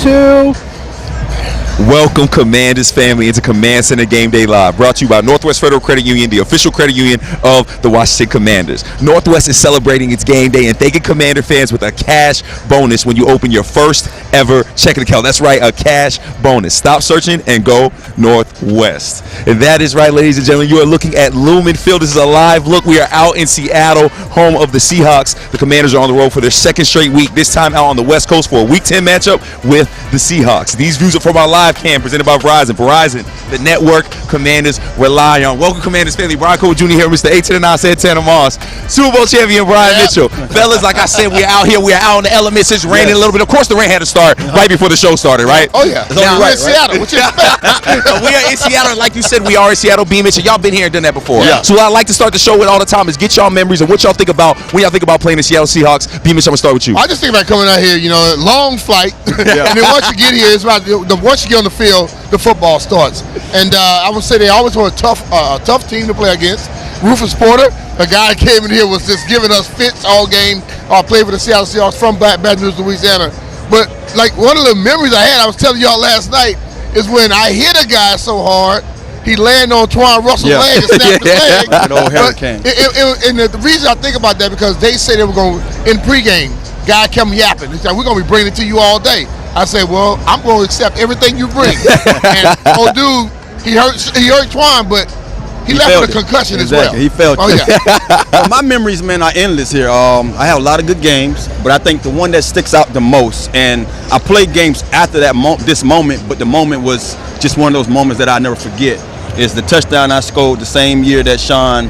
2. Welcome, Commanders family, into Command Center Game Day Live, brought to you by Northwest Federal Credit Union, the official credit union of the Washington Commanders. Northwest is celebrating its game day and thanking Commander fans with a cash bonus when you open your first ever checking account. That's right, a cash bonus. Stop searching and go Northwest. And that is right, ladies and gentlemen. You are looking at Lumen Field. This is a live look. We are out in Seattle, home of the Seahawks. The Commanders are on the road for their second straight week, this time out on the West Coast for a Week 10 matchup with the Seahawks. These views are from our live cam presented by Verizon. Verizon, the network Commanders rely on. Welcome, Commanders family. Brian Cole Jr. here, Mr. 8 to the 9, Santana Moss, Super Bowl champion Brian Mitchell. Fellas, like I said, we're out here. We're out in the elements. It's raining a little bit. Of course, the rain had to start right before the show started, right? Oh, yeah. Now, we're in Seattle. What you expect? We are in Seattle. Like you said, we are in Seattle. BMitch, and y'all been here and done that before. Yeah. So what I like to start the show with all the time is get y'all memories and what y'all think about when y'all think about playing the Seattle Seahawks. BMitch, I'm going to start with you. I just think about coming out here, long flight. And then once you get here, it's about once you get on the field, the football starts. And I would say they always were a tough team to play against. Rufus Porter, a guy that came in here, was just giving us fits all game. Played for the Seattle Seahawks from Baton Rouge, Louisiana. But like one of the memories I had, I was telling y'all last night, is when I hit a guy so hard, he landed on Twan Russell's leg and snapped his leg. An old hurricane. And the reason I think about that, because they said they were going to, in pregame, guy come yapping. He said, we're going to be bringing it to you all day. I said, well, I'm going to accept everything you bring. And old dude, he hurt Twan, but he left with a concussion as well. He felt it. Oh, yeah. Well, my memories, man, are endless here. I have a lot of good games, but I think the one that sticks out the most, and I played games after that this moment, but the moment was just one of those moments that I never forget, is the touchdown I scored the same year that Sean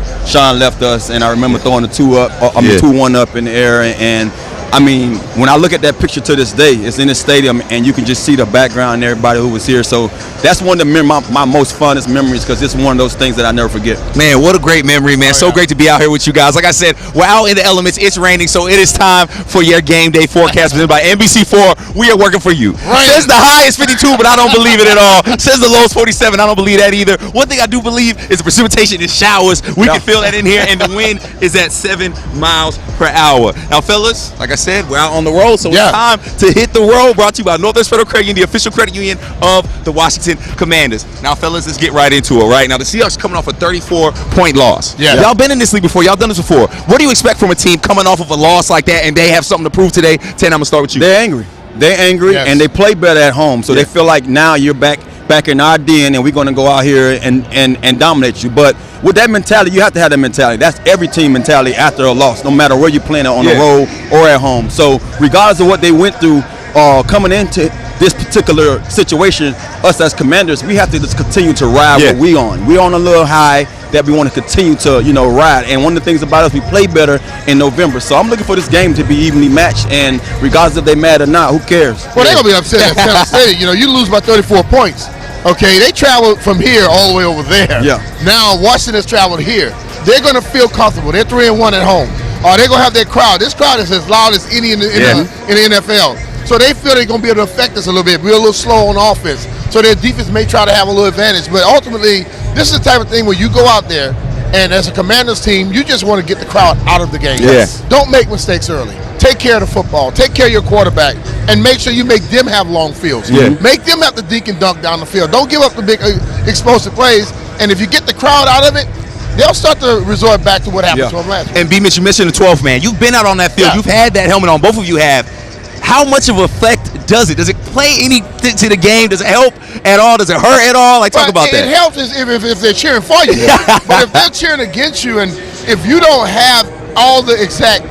left us, and I remember throwing the 2-1 up in the air, and I mean, when I look at that picture to this day, it's in the stadium, and you can just see the background and everybody who was here. So that's one of my most funnest memories, because it's one of those things that I never forget. Man, what a great memory, man. So great to be out here with you guys. Like I said, we're out in the elements. It's raining, so it is time for your game day forecast presented by NBC4. We are working for you. Right. Says the high is 52, but I don't believe it at all. Says the low is 47. I don't believe that either. One thing I do believe is the precipitation is showers. We can feel that in here, and the wind is at 7 miles per hour. Now, fellas, like I said, we're out on the road, so it's time to hit the road. Brought to you by Northwest Federal Credit Union, the official credit union of the Washington Commanders. Now, fellas, let's get right into it, right? Now, the Seahawks coming off a 34-point loss. Yeah. Y'all been in this league before. Y'all done this before. What do you expect from a team coming off of a loss like that, and they have something to prove today? Ten, I'm going to start with you. They're angry, and they play better at home, so they feel like now you're back in our den, and we're going to go out here and dominate you. But with that mentality, you have to have that mentality. That's every team mentality after a loss, no matter where you're playing, on the road or at home. So regardless of what they went through coming into this particular situation, us as Commanders, we have to just continue to ride what we on. We're on a little high that we want to continue to, ride. And one of the things about us, we play better in November. So I'm looking for this game to be evenly matched, and regardless if they mad or not, who cares? Well, they're going to be upset at Kansas City. You lose by 34 points. Okay, they traveled from here all the way over there. Yeah. Now Washington's traveled here. They're going to feel comfortable. They're 3-1 at home. They're going to have their crowd. This crowd is as loud as any in the NFL. So they feel they're going to be able to affect us a little bit. We're a little slow on offense. So their defense may try to have a little advantage. But ultimately, this is the type of thing where you go out there, and as a Commanders team, you just want to get the crowd out of the game. Yes. Don't make mistakes early. Take care of the football. Take care of your quarterback. And make sure you make them have long fields. Yeah. Make them have to deke and dunk down the field. Don't give up the big explosive plays. And if you get the crowd out of it, they'll start to resort back to what happened to them last week. And BMitch, you mentioned the 12th man. You've been out on that field. Yeah. You've had that helmet on. Both of you have. How much of an effect does it? Does it play anything to the game? Does it help at all? Does it hurt at all? Talk about that. It helps if they're cheering for you. But if they're cheering against you, and if you don't have all the exact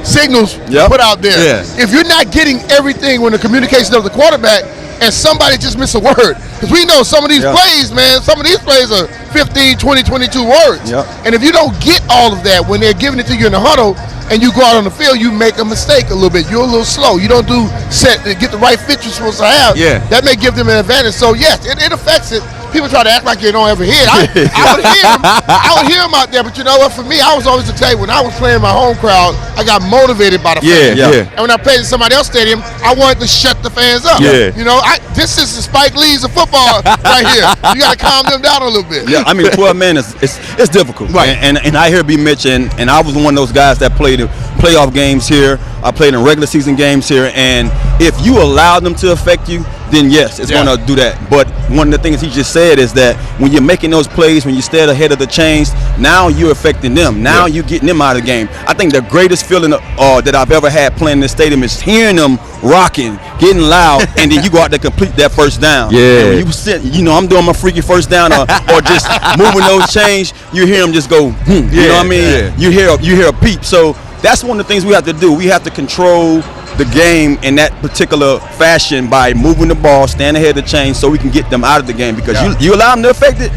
signals put out there, if you're not getting everything when the communication of the quarterback, and somebody just miss a word, because we know some of these plays, man, some of these plays are 15, 20, 22 words. And if you don't get all of that when they're giving it to you in the huddle, and you go out on the field, you make a mistake a little bit. You're a little slow. You don't get the right fit you're supposed to have. That may give them an advantage. So yes, it affects it. people try to act like they don't ever hear it. I would hear them out there, but you know what? For me, I was always the type, when I was playing my home crowd, I got motivated by the fans. And when I played in somebody else's stadium, I wanted to shut the fans up. You know, this is the Spike Lee's of football right here. You got to calm them down a little bit. Yeah, I mean, 12 men it's difficult. Right. And I hear BMitch, and I was one of those guys that played in playoff games here. I played in regular season games here, and if you allow them to affect you, then yes, it's going to do that. But one of the things he just said is that when you're making those plays, when you stay ahead of the chains, now you're affecting them. Now you're getting them out of the game. I think the greatest feeling that I've ever had playing in this stadium is hearing them rocking, getting loud, and then you go out there complete that first down. And when you sit, you know, I'm doing my freaky first down or just moving those chains, you hear them just go, you know what I mean? You hear a peep. So that's one of the things we have to do. We have to control the game in that particular fashion by moving the ball, staying ahead of the chain, so we can get them out of the game. Because you allow them to affect it,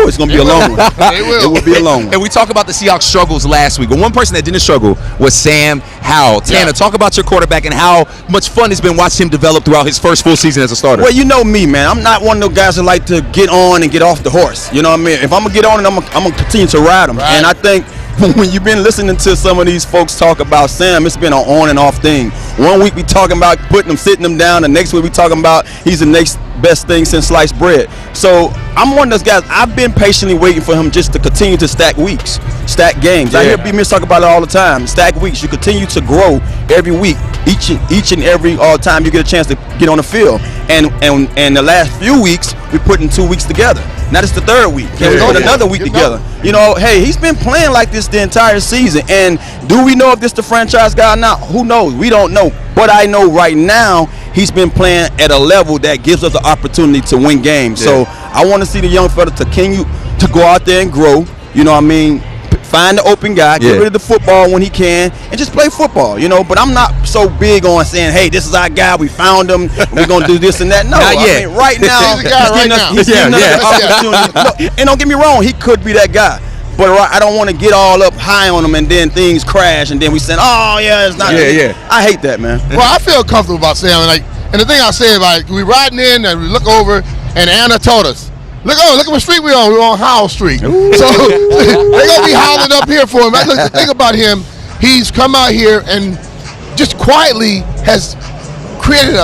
it's going to be a long one. It will be a long one. And we talked about the Seahawks struggles last week, but one person that didn't struggle was Sam Howell. Tanner, talk about your quarterback and how much fun it's been watching him develop throughout his first full season as a starter. Well, you know me, man. I'm not one of those guys that like to get on and get off the horse. You know what I mean? If I'm going to get on it, I'm going to continue to ride him. And I think when you've been listening to some of these folks talk about Sam, it's been an on and off thing. One week we talking about putting him, sitting him down. The next week we talking about he's the next best thing since sliced bread. So I'm one of those guys. I've been patiently waiting for him just to continue to stack weeks, stack games. I hear BMitch talk about it all the time. Stack weeks. You continue to grow every week, each and every time you get a chance to get on the field. And the last few weeks we putting 2 weeks together. Now this is the third week. Can we go another week together? You know, hey, he's been playing like this the entire season. And do we know if this the franchise guy or not? Who knows? We don't know. But I know right now he's been playing at a level that gives us the opportunity to win games. So I want to see the young fella to continue to go out there and grow. You know what I mean? Find the open guy, get rid of the football when he can, and just play football, you know. But I'm not so big on saying, hey, this is our guy, we found him, we're going to do this and that. No, I mean, right now, he's giving us the opportunity. And don't get me wrong, he could be that guy. But I don't want to get all up high on him and then things crash and then we say, oh, yeah, it's not. I hate that, man. Well, I feel comfortable about Sam. And the thing I say, like, we riding in and we look over, and Anna told us, look at what street we on. We're on Howell Street. Ooh. So they're going to be howling up here for him. Look, the thing about him, he's come out here and just quietly has created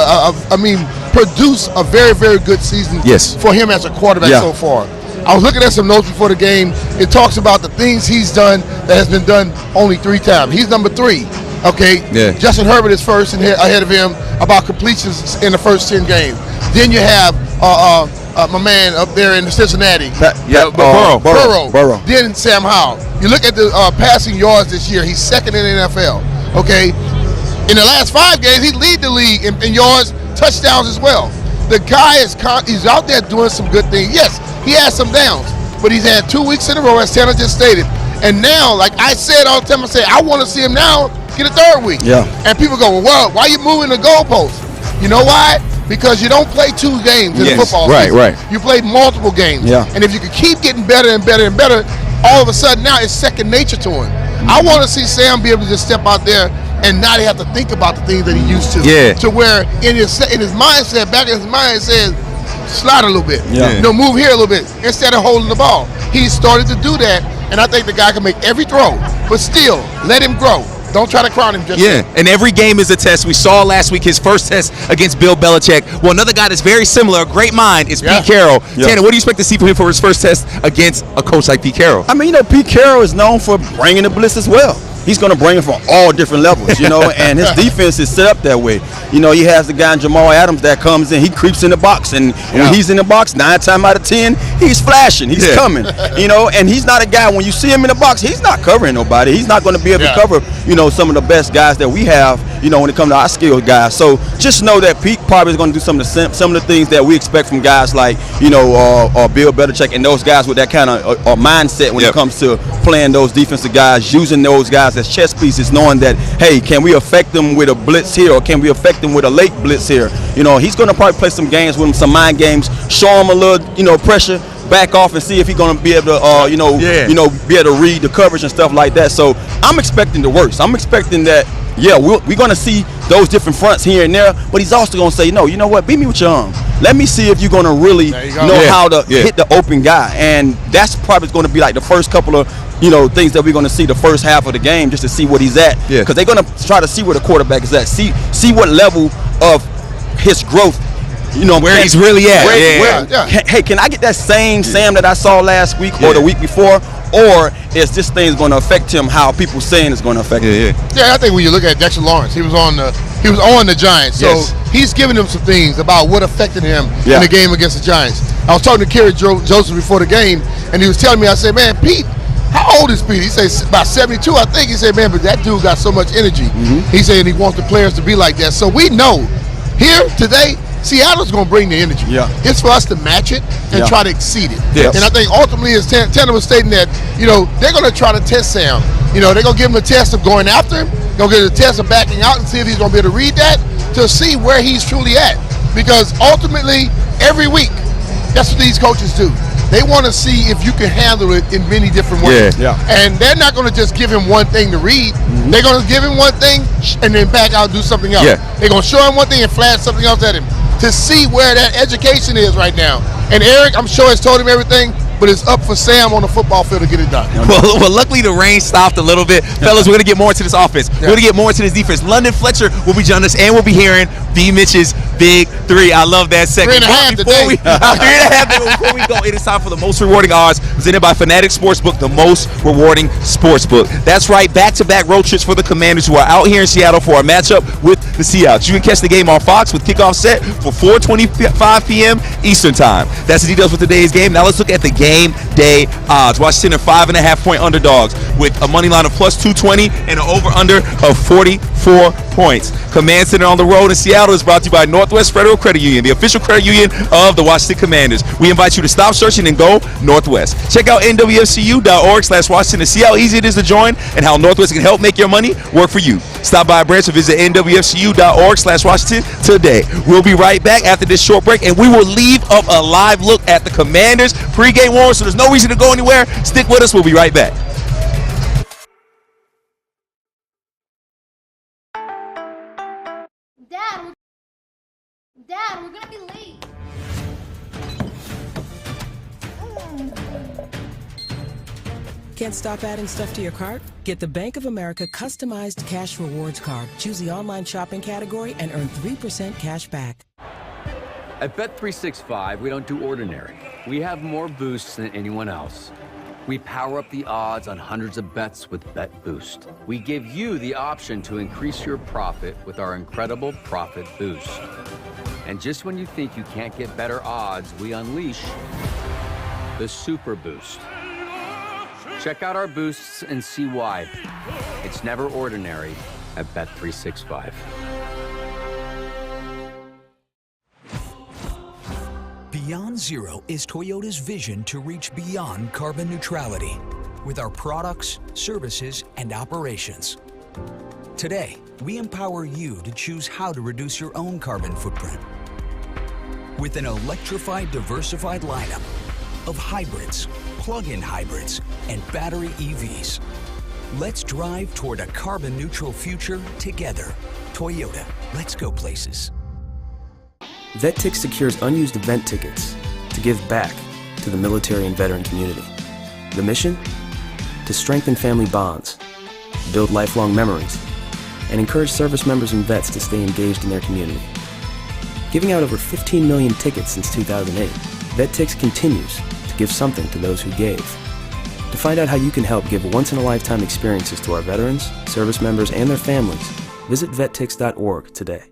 produced a very, very good season for him as a quarterback so far. I was looking at some notes before the game. It talks about the things he's done that has been done only 3 times. He's number 3. Okay, Justin Herbert is first and ahead of him about completions in the first 10 games. Then you have my man up there in Cincinnati, Burrow. Then Sam Howell. You look at the passing yards this year; he's second in the NFL. Okay, in the last 5 games, he lead the league in yards, touchdowns as well. The guy he's out there doing some good things. Yes, he has some downs, but he's had 2 weeks in a row, as Tanner just stated. And now, like I said all the time, I want to see him now get a 3rd week. And people go, well, why are you moving the goalposts? You know why? Because you don't play 2 games in the football season. You play multiple games. And if you can keep getting better and better and better, all of a sudden now it's second nature to him. I want to see Sam be able to just step out there and not have to think about the things that he used to. To where in his mindset, back in his mind, it says, slide a little bit. You know, move here a little bit instead of holding the ball. He started to do that, and I think the guy can make every throw, but still let him grow. Don't try to crown him just yet. And every game is a test. We saw last week his first test against Bill Belichick. Well, another guy that's very similar, a great mind, is Pete Carroll. Tanner, what do you expect to see from him for his first test against a coach like Pete Carroll? I mean, you know, Pete Carroll is known for bringing the blitz as well. He's going to bring it from all different levels, you know, and his defense is set up that way. You know, he has the guy Jamal Adams that comes in, he creeps in the box, and when he's in the box, 9 times out of 10, he's flashing, he's coming, you know, and he's not a guy, when you see him in the box, he's not covering nobody. He's not going to be able to cover, you know, some of the best guys that we have, you know, when it comes to our skilled guys. So just know that Pete probably is going to do some of the things that we expect from guys like, you know, Bill Belichick and those guys with that kind of mindset when it comes to playing those defensive guys, using those guys as chess pieces, knowing that, hey, can we affect them with a blitz here, or can we affect them with a late blitz here? You know, he's going to probably play some games with him, some mind games, show him a little, you know, pressure, back off and see if he's going to be able to, be able to read the coverage and stuff like that. So I'm expecting the worst. I'm expecting that, we're going to see those different fronts here and there, but he's also going to say, no, you know what, beat me with your arm. Let me see if you're going to really know how to hit the open guy. And that's probably going to be like the first couple of, things that we're going to see the first half of the game, just to see what he's at. Because they're going to try to see where the quarterback is at, see what level of his growth, where he's really at. Hey, can I get that same Sam that I saw last week or the week before? Or is this thing going to affect him how people saying it's going to affect him? Yeah, I think when you look at Dexter Lawrence, he was on the Giants, so he's giving them some things about what affected him in the game against the Giants. I was talking to Kerry Joseph before the game, and he was telling me, I said, man, Pete, how old is Pete? He says about 72, I think. He said, man, but that dude got so much energy. He said he wants the players to be like that. So we know here today, Seattle's going to bring the energy. It's for us to match it and try to exceed it. And I think ultimately, as Tanner was stating that, they're going to try to test Sam. They're going to give him a test of going after him. They're going to give him a test of backing out and see if he's going to be able to read that to see where he's truly at. Because ultimately, every week, that's what these coaches do. They want to see if you can handle it in many different ways. And they're not going to just give him one thing to read. They're going to give him one thing and then back out and do something else. They're going to show him one thing and flash something else at him to see where that education is right now. And Eric, I'm sure, has told him everything, but it's up for Sam on the football field to get it done. Well, luckily the rain stopped a little bit. Fellas, we're going to get more into this offense. We're going to get more into this defense. London Fletcher will be joining us, and we'll be hearing BMitch's Big Three. I love that segment. 3.5 today. 3.5. Before we go, it is time for the most rewarding odds presented by Fanatic Sportsbook, the most rewarding sportsbook. That's right, back-to-back road trips for the Commanders, who are out here in Seattle for a matchup with the Seahawks. You can catch the game on Fox with kickoff set for 4:25 p.m. Eastern Time. That's the details for today's game. Now let's look at the game day odds. Washington are 5.5-point underdogs with a money line of plus 220 and an over-under of 44 points. Command Center on the road in Seattle is brought to you by Northwest Federal Credit Union, the official credit union of the Washington Commanders. We invite you to stop searching and go Northwest. Check out nwfcu.org/Washington to see how easy it is to join and how Northwest can help make your money work for you. Stop by a branch or visit nwfcu.org/Washington today. We'll be right back after this short break, and we will leave up a live look at the Commanders pregame warm, so there's no reason to go anywhere. Stick with us. We'll be right back. Dad, we're gonna be late. Can't stop adding stuff to your cart? Get the Bank of America customized cash rewards card. Choose the online shopping category and earn 3% cash back. At Bet365, we don't do ordinary. We have more boosts than anyone else. We power up the odds on hundreds of bets with Bet Boost. We give you the option to increase your profit with our incredible Profit Boost. And just when you think you can't get better odds, we unleash the Super Boost. Check out our boosts and see why. It's never ordinary at Bet365. Beyond Zero is Toyota's vision to reach beyond carbon neutrality with our products, services, and operations. Today, we empower you to choose how to reduce your own carbon footprint. With an electrified, diversified lineup of hybrids, plug-in hybrids, and battery EVs. Let's drive toward a carbon-neutral future together. Toyota, let's go places. VetTix secures unused event tickets to give back to the military and veteran community. The mission? To strengthen family bonds, build lifelong memories, and encourage service members and vets to stay engaged in their community. Giving out over 15 million tickets since 2008, VetTix continues to give something to those who gave. To find out how you can help give once-in-a-lifetime experiences to our veterans, service members, and their families, visit vettix.org today.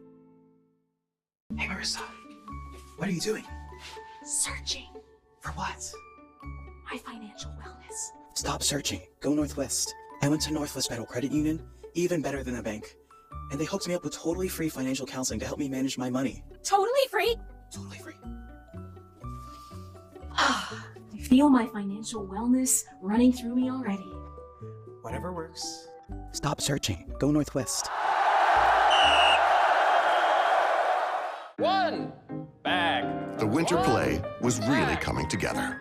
Hey Marissa, what are you doing? Searching. For what? My financial wellness. Stop searching. Go Northwest. I went to Northwest Federal Credit Union, even better than a bank. And they hooked me up with totally free financial counseling to help me manage my money. Totally free? Totally free. I feel my financial wellness running through me already. Whatever works. Stop searching. Go Northwest. One bag. The winter play was really coming together.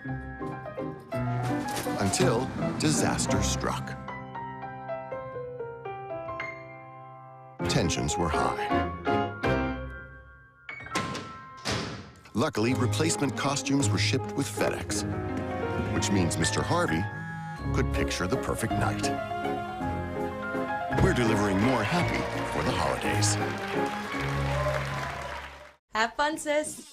Until disaster struck. tensions were high. Luckily, replacement costumes were shipped with FedEx, which means Mr. Harvey could picture the perfect night. We're delivering more happy for the holidays. Have fun, sis.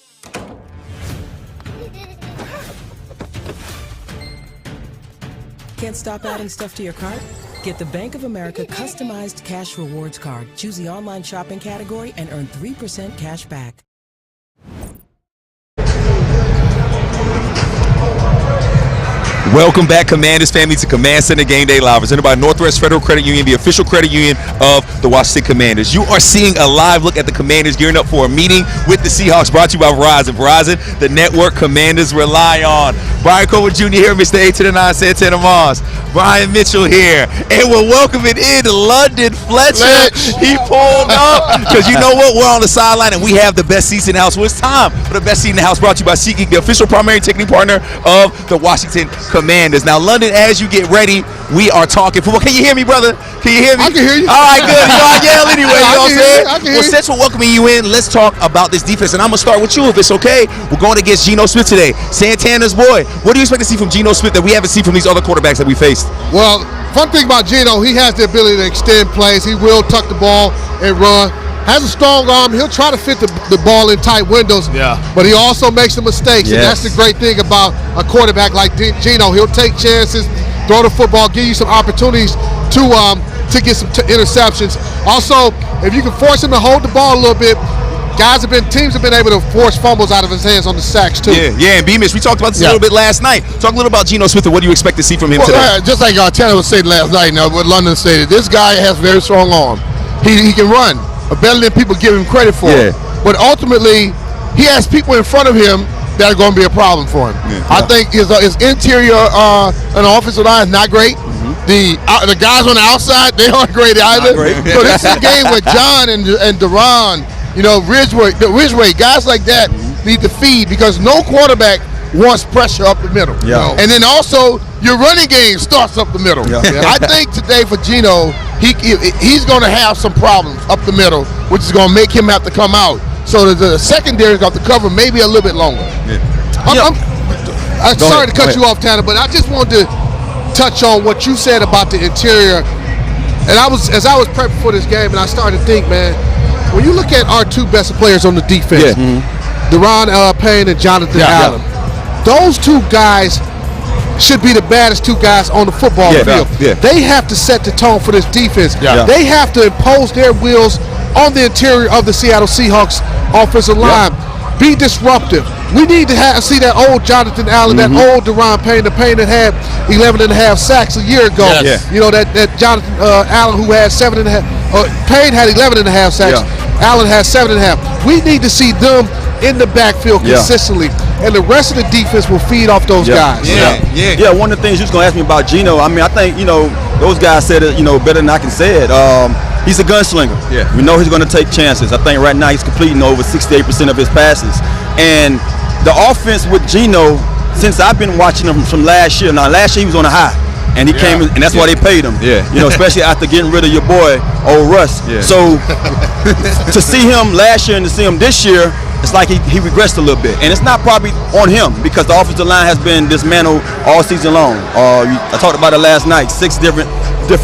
Can't stop adding stuff to your cart? Get the Bank of America customized cash rewards card. Choose the online shopping category and earn 3% cash back. Welcome back, Commanders family, to Command Center Game Day Live, presented by Northwest Federal Credit Union, the official credit union of the Washington Commanders. You are seeing a live look at the Commanders gearing up for a meeting with the Seahawks, brought to you by Verizon. Verizon, the network Commanders rely on. Brian Coleman Jr. here, Mr. 8 to the 9, Santana Moss. Brian Mitchell here, and we're welcoming in London Fletcher. He pulled up because you know what? We're on the sideline and we have the best seats in the house. Well, it's time for the best seat in the house, brought to you by SeatGeek, the official primary ticketing partner of the Washington Commanders. Now, London, as you get ready, we are talking football. Can you hear me, brother? Can you hear me? I can hear you. All right, good. You know, I yell anyway. You know what I'm saying? I can hear Well, you. since we're welcoming you in, let's talk about this defense. And I'm going to start with you, if it's okay. We're going against Geno Smith today, Santana's boy. What do you expect to see from Geno Smith that we haven't seen from these other quarterbacks that we faced? Well, fun thing about Geno, he has the ability to extend plays. He will tuck the ball and run. Has a strong arm. He'll try to fit the ball in tight windows. Yeah. But he also makes some mistakes. And that's the great thing about a quarterback like Geno. He'll take chances, throw the football, give you some opportunities to get some interceptions. Also, if you can force him to hold the ball a little bit, teams have been able to force fumbles out of his hands on the sacks too. Yeah, and BMitch, we talked about this a little bit last night. Talk a little about Geno Smith and what do you expect to see from him today? Just like Tanner was saying last night, what London stated, this guy has a very strong arm. He can run better than people give him credit for. But ultimately, he has people in front of him that are going to be a problem for him. I think his interior and offensive line is not great. The guys on the outside, they aren't great either. So this is a game with John and Deron, Ridgeway, guys like that need to feed because no quarterback wants pressure up the middle. And then also your running game starts up the middle. I think today for Geno, he's going to have some problems up the middle, which is going to make him have to come out. So the secondary's got to cover maybe a little bit longer. I'm sorry to cut you off, Tanner, but I just wanted to touch on what you said about the interior. And as I was prepping for this game, and I started to think, man, when you look at our two best players on the defense, Deron Payne and Jonathan Allen, those two guys should be the baddest two guys on the football field. They have to set the tone for this defense. They have to impose their wills on the interior of the Seattle Seahawks offensive line. Be disruptive. We need to see that old Jonathan Allen, that old Deron Payne, the Payne that had 11.5 sacks a year ago. You know, that Jonathan Allen who had 7.5. Payne had 11.5 sacks. Allen has 7.5. We need to see them in the backfield consistently, and the rest of the defense will feed off those guys. One of the things you was gonna ask me about Geno, I mean, I think those guys said it better than I can say it. He's a gunslinger. We know he's gonna take chances. I think right now he's completing over 68% of his passes, and the offense with Geno, since I've been watching him from last year. Now last year he was on a high. And he came in, and that's why they paid him. Especially after getting rid of your boy, old Russ. So to see him last year and to see him this year, it's like he regressed a little bit. And it's not probably on him because the offensive line has been dismantled all season long. I talked about it last night, 6 different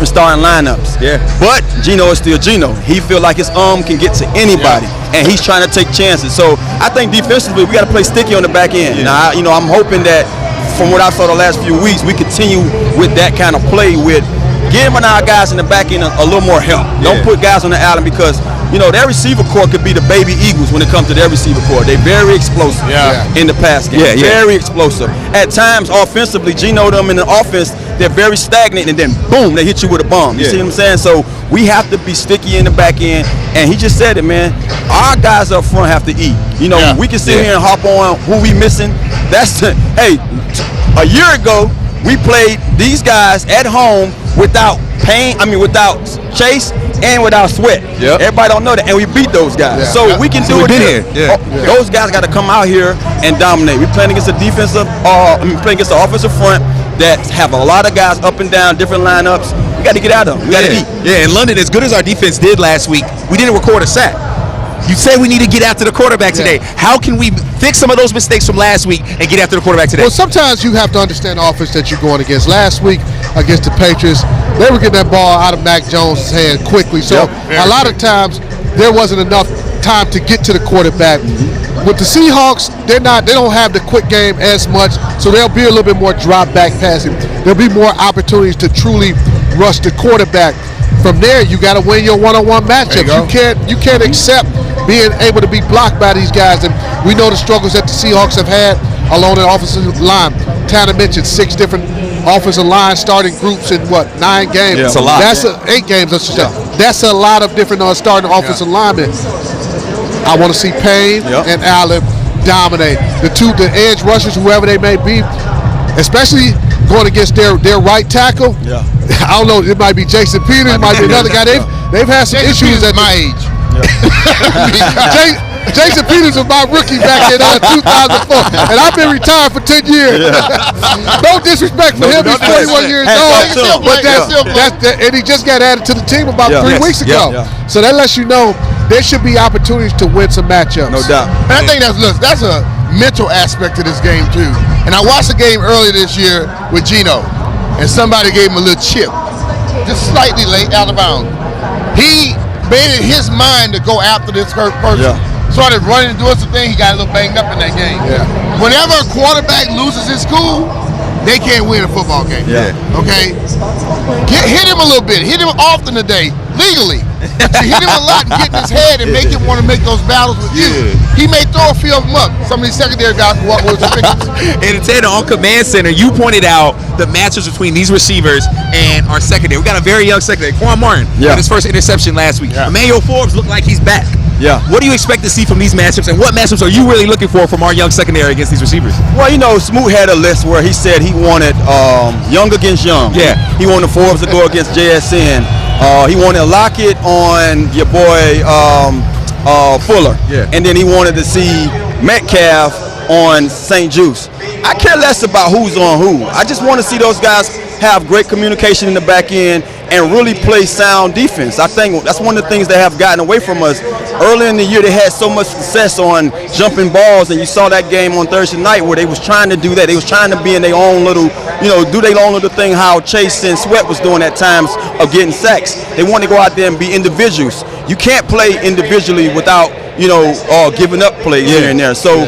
starting lineups. But Geno is still Geno. He feel like his arm can get to anybody, and he's trying to take chances. So I think defensively, we got to play sticky on the back end. Now, I'm hoping that from what I saw the last few weeks, we continue with that kind of play with giving our guys in the back end a little more help. Don't put guys on the island because, their receiver core could be the baby Eagles when it comes to their receiver core. They're very explosive in the pass game. Very explosive. At times, offensively, Geno them in the offense, they're very stagnant, and then boom, they hit you with a bomb. You see what I'm saying? So we have to be sticky in the back end, and he just said it, man. Our guys up front have to eat. We can sit here and hop on who we missing. A year ago, we played these guys at home without without Chase and without Sweat. Everybody don't know that, and we beat those guys. So we can do it here. Those guys got to come out here and dominate. We're playing against playing against the offensive front that have a lot of guys up and down, different lineups. We got to get out of them. We got to eat. Yeah, in London, as good as our defense did last week, we didn't record a sack. You say we need to get after the quarterback today. How can we fix some of those mistakes from last week and get after the quarterback today? Well, sometimes you have to understand the offense that you're going against. Last week against the Patriots, they were getting that ball out of Mac Jones' hand quickly. So a lot of times there wasn't enough time to get to the quarterback. With the Seahawks, they don't have the quick game as much, so there'll be a little bit more drop back passing. There'll be more opportunities to truly rush the quarterback. From there, you got to win your one-on-one matchups. You can't accept being able to be blocked by these guys, and we know the struggles that the Seahawks have had along the offensive line. Tanner mentioned 6 different offensive line starting groups in 9 games? That's a lot. That's 8 games. That's a lot of different starting offensive linemen. I want to see Payne and Allen dominate. The edge rushers, whoever they may be, especially going against their right tackle. I don't know. It might be Jason Peters. It might be another guy. They've had some issues at my age. Jason Peters was my rookie back in 2004, and I've been retired for 10 years. No disrespect for him. He's 21 years old, but and he just got added to the team about 3 weeks ago. So that lets you know there should be opportunities to win some matchups. No doubt. And I think that's a mental aspect to this game too. And I watched the game earlier this year with Geno, and somebody gave him a little chip, just slightly late out of bounds. He made it his mind to go after this person. Started running and doing some things. He got a little banged up in that game. Whenever a quarterback loses his cool, they can't win a football game. Okay? Hit him a little bit. Hit him often today, legally. But you hit him a lot and get in his head and make him want to make those battles with you. He may throw a few of them up. Some of these secondary guys can walk with some pictures. And Tanner, on Command Center, you pointed out the matchups between these receivers and our secondary. We got a very young secondary. Quan Martin got his first interception last week. Emmanuel Forbes looked like he's back. What do you expect to see from these matchups, and what matchups are you really looking for from our young secondary against these receivers? Well, Smoot had a list where he said he wanted young against young. He wanted Forbes to go against JSN. He wanted Lockett on your boy Fuller. And then he wanted to see Metcalf on St. Juice. I care less about who's on who. I just want to see those guys have great communication in the back end and really play sound defense. I think that's one of the things that have gotten away from us. Early in the year, they had so much success on jumping balls, and you saw that game on Thursday night where they was trying to do that. They was trying to be in their own little, do their own little thing, how Chase and Sweat was doing at times of getting sacks. They want to go out there and be individuals. You can't play individually without, giving up plays here and there. So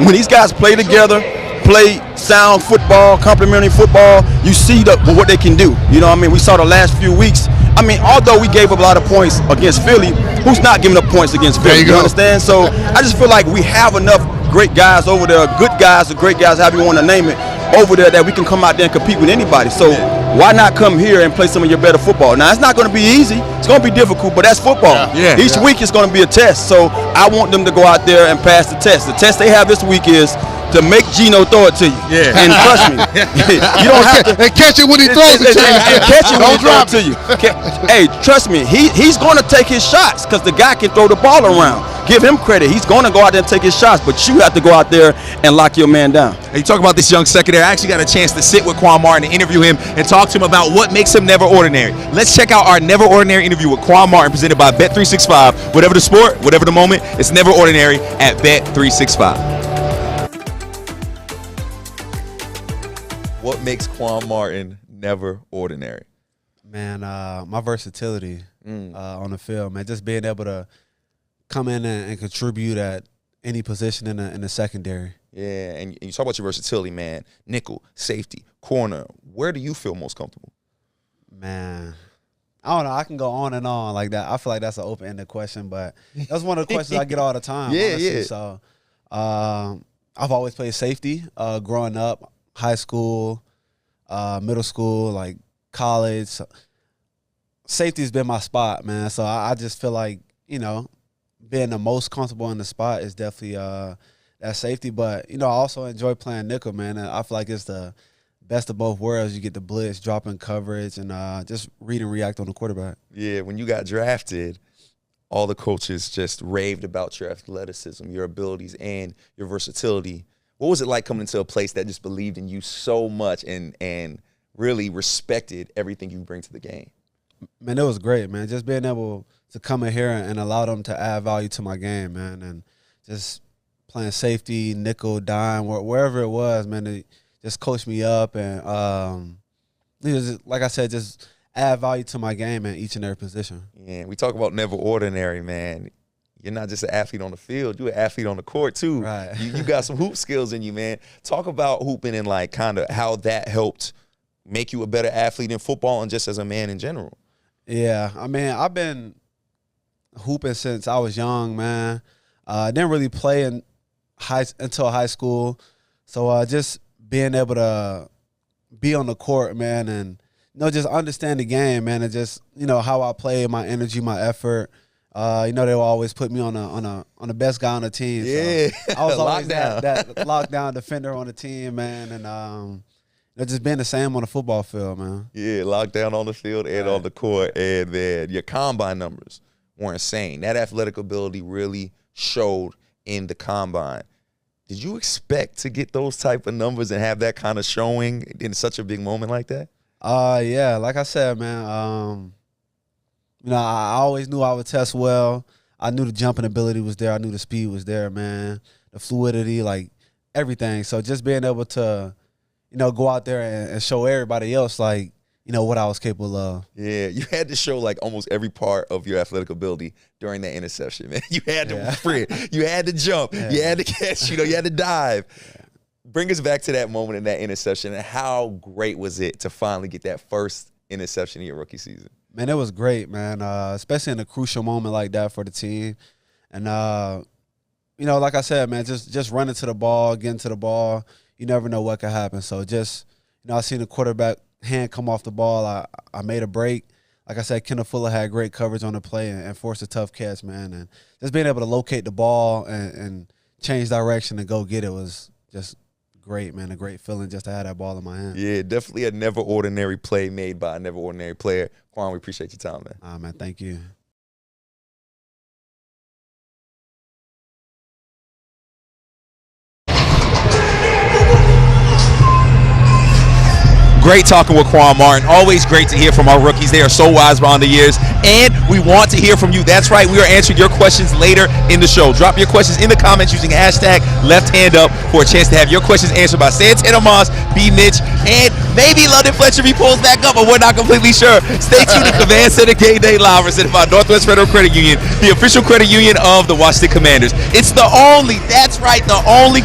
when these guys play together, play sound football, complementary football, you see what they can do. We saw the last few weeks. Although we gave up a lot of points against Philly, who's not giving up points against Philly? You understand? So I just feel like we have enough great guys over there, good guys or great guys, however you want to name it, over there that we can come out there and compete with anybody. So why not come here and play some of your better football? Now, it's not going to be easy. It's going to be difficult, but that's football. Each week is going to be a test. So I want them to go out there and pass the test. The test they have this week is to make Geno throw it to you. And trust me, you don't have to. And catch it when he throws it to you. And catch it when he throws it to you. Hey, trust me, he's going to take his shots because the guy can throw the ball around. Give him credit. He's going to go out there and take his shots, but you have to go out there and lock your man down. Hey, you talk about this young secondary. I actually got a chance to sit with Quan Martin and interview him and talk to him about what makes him never ordinary. Let's check out our never ordinary interview with Quan Martin presented by Bet365. Whatever the sport, whatever the moment, it's never ordinary at Bet365. What makes Quan Martin never ordinary? Man, my versatility on the field, man. Just being able to come in and contribute at any position in the secondary. Yeah, and you talk about your versatility, man. Nickel, safety, corner. Where do you feel most comfortable? Man, I don't know. I can go on and on like that. I feel like that's an open-ended question, but that's one of the questions I get all the time. Honestly. So I've always played safety growing up. High school, middle school, like college. Safety's been my spot, man. So I just feel like, being the most comfortable in the spot is definitely that safety. But, I also enjoy playing nickel, man. And I feel like it's the best of both worlds. You get the blitz, dropping coverage, and just read and react on the quarterback. Yeah, when you got drafted, all the coaches just raved about your athleticism, your abilities, and your versatility. What was it like coming into a place that just believed in you so much and really respected everything you bring to the game? Man, it was great, man. Just being able to come in here and allow them to add value to my game, man, and just playing safety, nickel, dime, wherever it was, man. They just coached me up and, like I said, just add value to my game in each and every position. Yeah, we talk about never ordinary, man. You're not just an athlete on the field. You're an athlete on the court, too. Right. You got some hoop skills in you, man. Talk about hooping and, like, kind of how that helped make you a better athlete in football and just as a man in general. Yeah, I mean, I've been hooping since I was young, man. I didn't really play until high school. So just being able to be on the court, man, and, just understand the game, man, and just, how I play, my energy, my effort. They will always put me on the best guy on the team. Yeah, so I was always that lockdown defender on the team, man, and just being the same on the football field, man. Yeah, lockdown on the field and on the court, and then your combine numbers were insane. That athletic ability really showed in the combine. Did you expect to get those type of numbers and have that kind of showing in such a big moment like that? Yeah, like I said, man. I always knew I would test well. I knew the jumping ability was there. I knew the speed was there, man. The fluidity, like everything. So just being able to, go out there and show everybody else, like, what I was capable of. Yeah, you had to show, like, almost every part of your athletic ability during that interception, man. You had to sprint. You had to jump. Yeah. You had to catch. You had to dive. Yeah. Bring us back to that moment in that interception, and how great was it to finally get that first interception in your rookie season? Man, it was great, man, especially in a crucial moment like that for the team. And, like I said, man, just running to the ball, getting to the ball, you never know what could happen. So just, I seen the quarterback hand come off the ball. I made a break. Like I said, Kendall Fuller had great coverage on the play and forced a tough catch, man. And just being able to locate the ball and change direction and go get it was just great, man. A great feeling just to have that ball in my hand. Yeah, definitely a never ordinary play made by a never ordinary player. Quan, we appreciate your time, man. Man, thank you. Great talking with Quan Martin. Always great to hear from our rookies. They are so wise beyond the years. And we want to hear from you. That's right. We are answering your questions later in the show. Drop your questions in the comments using hashtag #LeftHandUp for a chance to have your questions answered by Santana Moss, BMitch, and maybe London Fletcher if he pulls back up, but we're not completely sure. Stay tuned to Command Center Game Day Live, presented by Northwest Federal Credit Union, the official credit union of the Washington Commanders. It's the only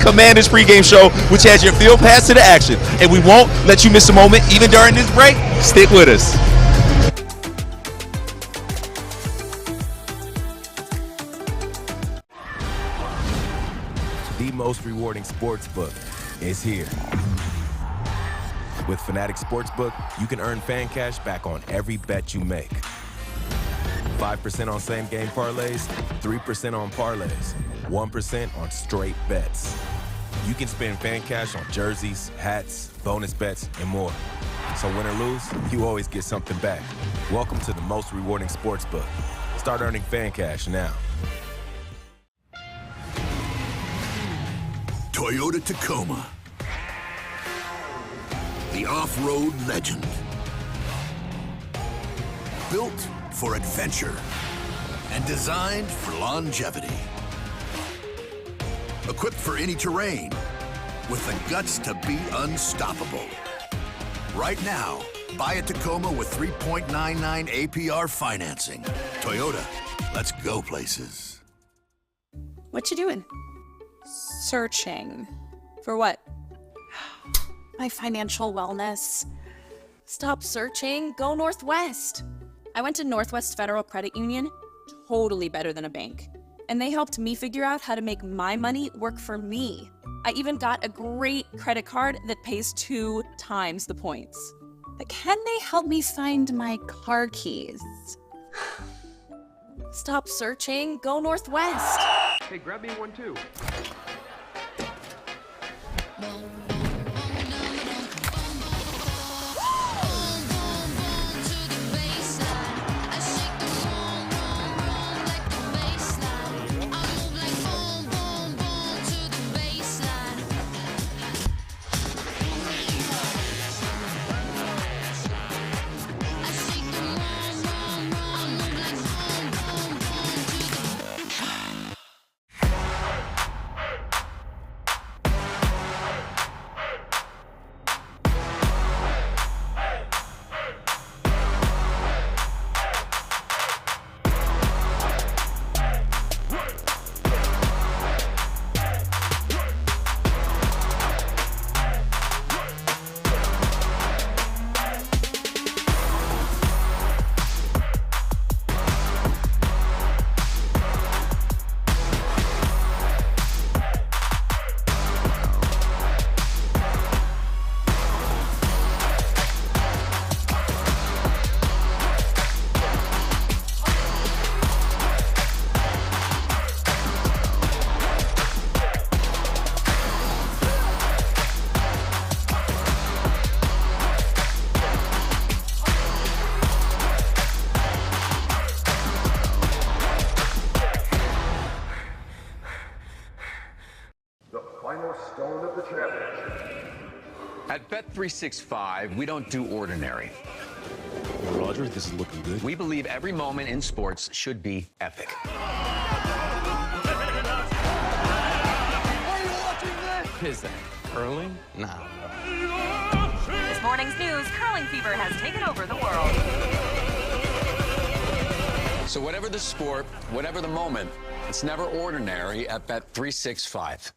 Commanders pregame show which has your field pass to the action. And we won't let you miss a moment even during this break. Stick with us. The most rewarding sports book is here. With Fanatic Sportsbook, you can earn fan cash back on every bet you make. 5% on same-game parlays, 3% on parlays, 1% on straight bets. You can spend fan cash on jerseys, hats, bonus bets, and more. So win or lose, you always get something back. Welcome to the most rewarding sportsbook. Start earning fan cash now. Toyota Tacoma. The off-road legend. Built for adventure and designed for longevity. Equipped for any terrain with the guts to be unstoppable. Right now, buy a Tacoma with 3.99 APR financing. Toyota, let's go places. What you doing? Searching. For what? My financial wellness. Stop searching, go Northwest. I went to Northwest Federal Credit Union, totally better than a bank. And they helped me figure out how to make my money work for me. I even got a great credit card that pays 2 times the points. But can they help me find my car keys? Stop searching, go Northwest. Hey, grab me one too. At Bet365, we don't do ordinary. Roger, this is looking good. We believe every moment in sports should be epic. Is that curling? Nah. This morning's news, curling fever has taken over the world. So whatever the sport, whatever the moment, it's never ordinary at Bet365.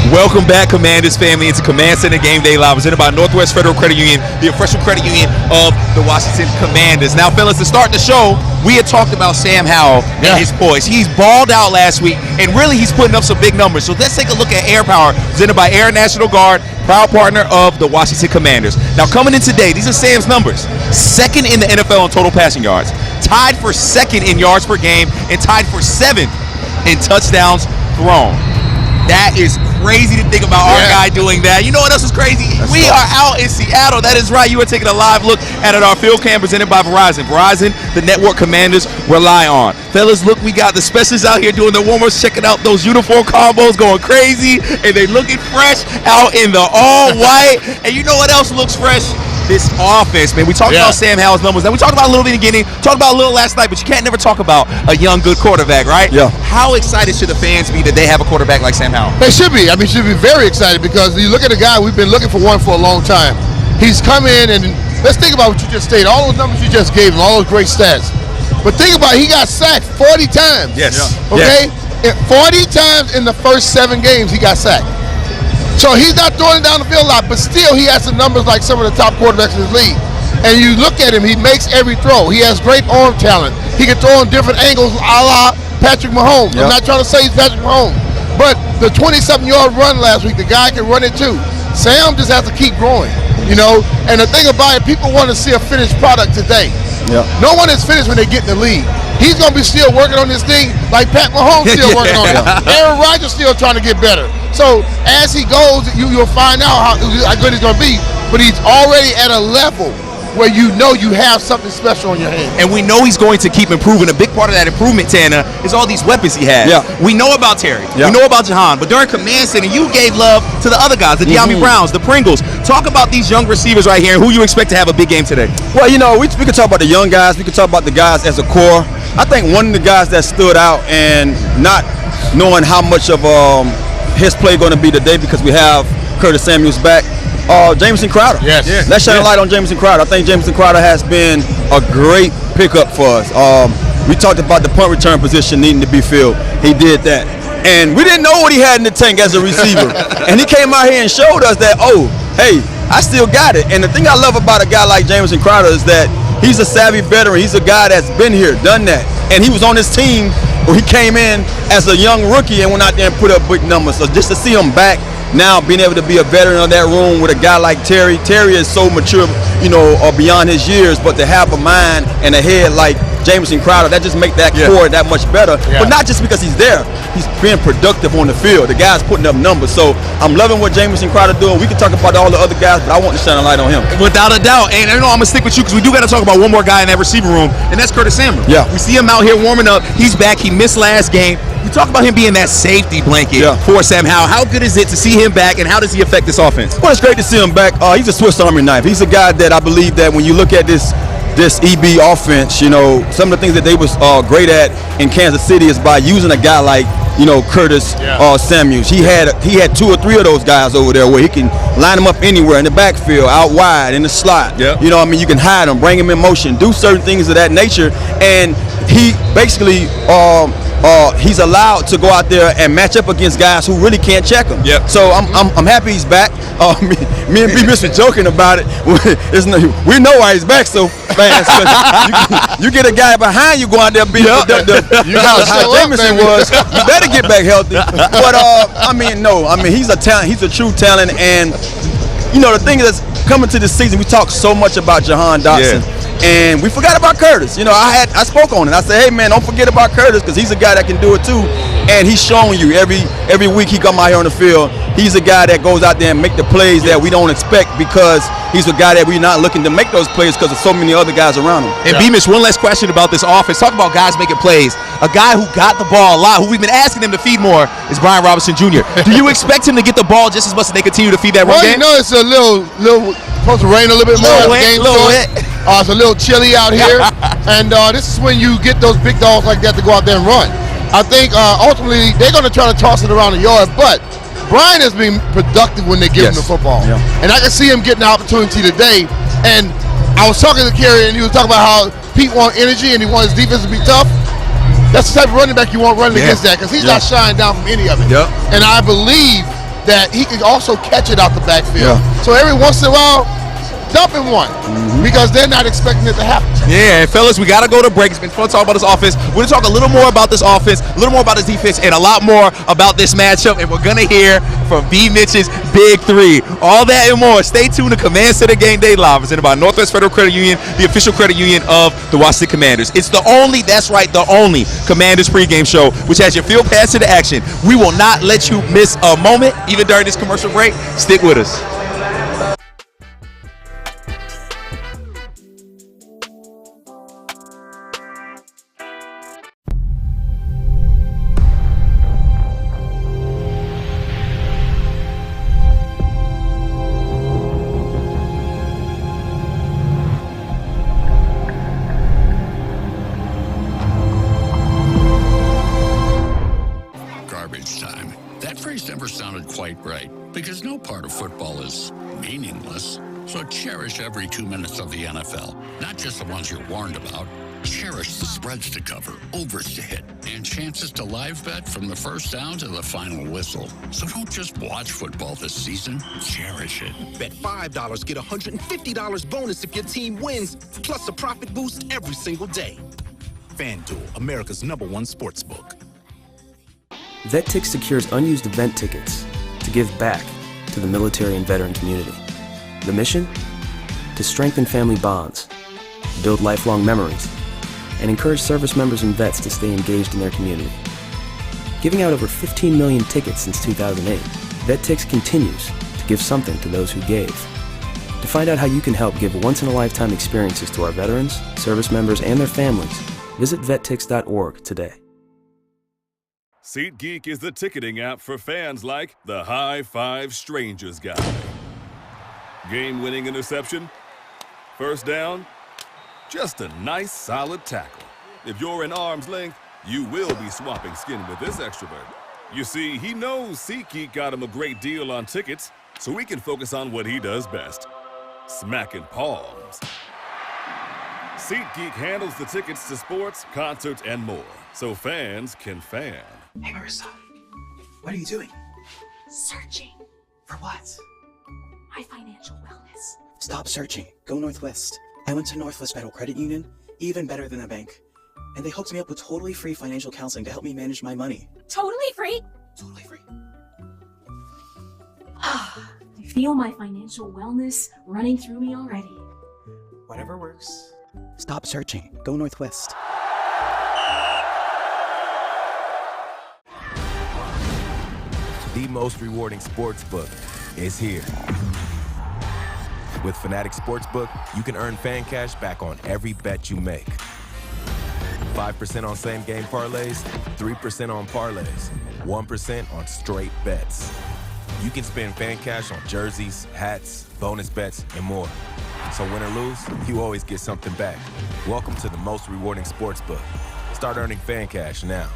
Welcome back, Commanders family, into Command Center Game Day Live, presented by Northwest Federal Credit Union, the official credit union of the Washington Commanders. Now, fellas, to start the show, we had talked about Sam Howell and his poise. He's balled out last week, and really he's putting up some big numbers. So let's take a look at Air Power, presented by Air National Guard, proud partner of the Washington Commanders. Now, coming in today, these are Sam's numbers. Second in the NFL in total passing yards, tied for second in yards per game, and tied for seventh in touchdowns thrown. That is crazy to think about our guy doing that. You know what else is crazy? We are out in Seattle. That is right. You are taking a live look at our field cam presented by Verizon. Verizon, the network Commanders rely on. Fellas, look, we got the specialists out here doing the warm-ups, checking out those uniform combos, going crazy, and they looking fresh out in the all-white. And you know what else looks fresh? This offense, man. We talked about Sam Howell's numbers. Now, we talked about a little bit in the beginning, talked about a little last night, but you can't never talk about a young, good quarterback, right? Yeah. How excited should the fans be that they have a quarterback like Sam Howell? They should be. I mean, should be very excited because you look at the guy, we've been looking for one for a long time. He's come in, and let's think about what you just stated, all those numbers you just gave him, all those great stats. But think about it, he got sacked 40 times. Yes. Okay? 40 times in the first 7 games he got sacked. So he's not throwing it down the field a lot, but still he has some numbers like some of the top quarterbacks in this league. And you look at him, he makes every throw. He has great arm talent. He can throw in different angles a la Patrick Mahomes. I'm not trying to say he's Patrick Mahomes, but the 27-yard run last week, the guy can run it too. Sam just has to keep growing, you know? And the thing about it, people want to see a finished product today. No one is finished when they get in the league. He's going to be still working on this thing like Pat Mahomes still working on it. Aaron Rodgers still trying to get better. So as he goes, you'll find out how good he's going to be. But he's already at a level where you know you have something special on your hands. And we know he's going to keep improving. A big part of that improvement, Tanner, is all these weapons he has. We know about Terry. We know about Jahan. But during Command Center, you gave love to the other guys, the De'Ami Browns, the Pringles. Talk about these young receivers right here and who you expect to have a big game today. Well, you know, we can talk about the young guys. We can talk about the guys as a core. I think one of the guys that stood out, and not knowing how much of his play going to be today because we have Curtis Samuels back, Jamison Crowder. Let's shine a light on Jamison Crowder. I think Jamison Crowder has been a great pickup for us. We talked about the punt return position needing to be filled. He did that. And we didn't know what he had in the tank as a receiver. And he came out here and showed us that, oh, hey, I still got it. And the thing I love about a guy like Jamison Crowder is that he's a savvy veteran. He's a guy that's been here, done that. And he was on this team where he came in as a young rookie and went out there and put up big numbers. So just to see him back now, being able to be a veteran of that room with a guy like Terry. Terry is so mature, you know, beyond his years, but to have a mind and a head like Jamison Crowder, that just make that core that much better. But not just because he's there, he's being productive on the field. The guy's putting up numbers. So I'm loving what Jamison Crowder doing. We can talk about all the other guys, but I want to shine a light on him. Without a doubt. And I know I'm going to stick with you because we do got to talk about one more guy in that receiver room, and that's Curtis Samuels. We see him out here warming up. He's back. He missed last game. You talk about him being that safety blanket for Sam Howell. How good is it to see him back, and how does he affect this offense? Well, it's great to see him back. He's a Swiss Army knife. He's a guy that I believe that when you look at this EB offense, you know, some of the things that they was great at in Kansas City is by using a guy like, you know, Curtis Samuels. He had 2 or 3 of those guys over there where he can line them up anywhere in the backfield, out wide, in the slot. You know what I mean? You can hide them, bring him in motion, do certain things of that nature. And he basically he's allowed to go out there and match up against guys who really can't check him. So I'm happy he's back. Me and BMitch were joking about it. We know why he's back so fast. You get a guy behind you going out there being productive. You know how Jamison was. You better get back healthy. But I mean, no. I mean, he's a talent. He's a true talent. And you know, the thing is, coming to this season, we talk so much about Jahan Dotson. And we forgot about Curtis. You know, I spoke on it. I said, hey man, don't forget about Curtis because he's a guy that can do it too. And he's showing you every week he come out here on the field. He's a guy that goes out there and make the plays that we don't expect because he's a guy that we're not looking to make those plays because there's so many other guys around him. And BMitch, one last question about this offense. Talk about guys making plays. A guy who got the ball a lot, who we've been asking him to feed more, is Brian Robinson Jr. Do you expect him to get the ball just as much as they continue to feed that run game? You know, it's a little supposed to rain a little bit more as the game starts. It's a little chilly out here, and this is when you get those big dogs like that to go out there and run. I think ultimately they're going to try to toss it around the yard, but Brian has been productive when they give him the football. Yeah. And I can see him getting the opportunity today. And I was talking to Kerry, and he was talking about how Pete wants energy and he wants his defense to be tough. That's the type of running back you want running against that because he's not shying down from any of it. Yep. And I believe that he can also catch it out the backfield. So every once in a while, dumping one because they're not expecting it to happen. Yeah, and fellas, we got to go to break. It's been fun talking about this offense. We're going to talk a little more about this offense, a little more about this defense, and a lot more about this matchup. And we're going to hear from BMitch's Big Three. All that and more. Stay tuned to Command Center Game Day Live, presented by Northwest Federal Credit Union, the official credit union of the Washington Commanders. It's the only, that's right, the only Commanders pregame show, which has your field pass to the action. We will not let you miss a moment, even during this commercial break. Stick with us. Because no part of football is meaningless. So cherish every 2 minutes of the NFL. Not just the ones you're warned about. Cherish the spreads to cover, overs to hit, and chances to live bet from the first down to the final whistle. So don't just watch football this season. Cherish it. Bet $5, get $150 bonus if your team wins, plus a profit boost every single day. FanDuel, America's #1 sportsbook. VetTix secures unused event tickets to give back to the military and veteran community. The mission? To strengthen family bonds, build lifelong memories, and encourage service members and vets to stay engaged in their community. Giving out over 15 million tickets since 2008, VetTix continues to give something to those who gave. To find out how you can help give once-in-a-lifetime experiences to our veterans, service members, and their families, visit vettix.org today. SeatGeek is the ticketing app for fans like the High Five Strangers guy. Game-winning interception, first down, just a nice solid tackle. If you're in arm's length, you will be swapping skin with this extrovert. You see, he knows SeatGeek got him a great deal on tickets, so he can focus on what he does best, smacking palms. SeatGeek handles the tickets to sports, concerts, and more, so fans can fan. Hey, Marissa. What are you doing? Searching. For what? My financial wellness. Stop searching. Go Northwest. I went to Northwest Federal Credit Union, even better than a bank. And they hooked me up with totally free financial counseling to help me manage my money. Totally free? Totally free. I feel my financial wellness running through me already. Whatever works. Stop searching. Go Northwest. The most rewarding sportsbook is here. With Fanatic Sportsbook, you can earn fan cash back on every bet you make. 5% on same-game parlays, 3% on parlays, 1% on straight bets. You can spend fan cash on jerseys, hats, bonus bets, and more. So win or lose, you always get something back. Welcome to the most rewarding sportsbook. Start earning fan cash now.